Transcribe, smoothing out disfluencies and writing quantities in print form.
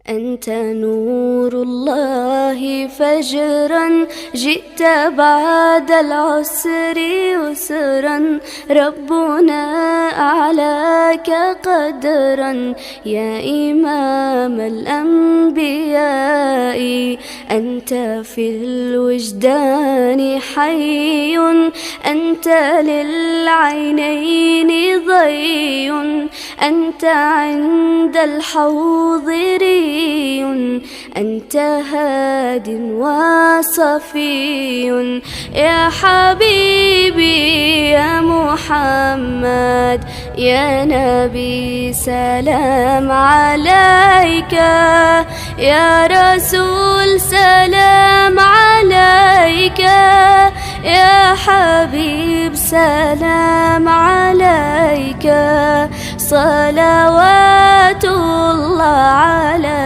أنت نور الله فجرا، جئت بعد العسر يسرا، ربنا أعلاك قدرا يا إمام الأنبياء. أنت في الوجدان حي، أنت للعينين ضي، أنت عند الحوض ري، أنت هاد وصفي. يا حبيبي يا محمد يا نبي سلام عليك، يا رسول سلام عليك، يا حبيب سلام عليك، صلوات الله عليك.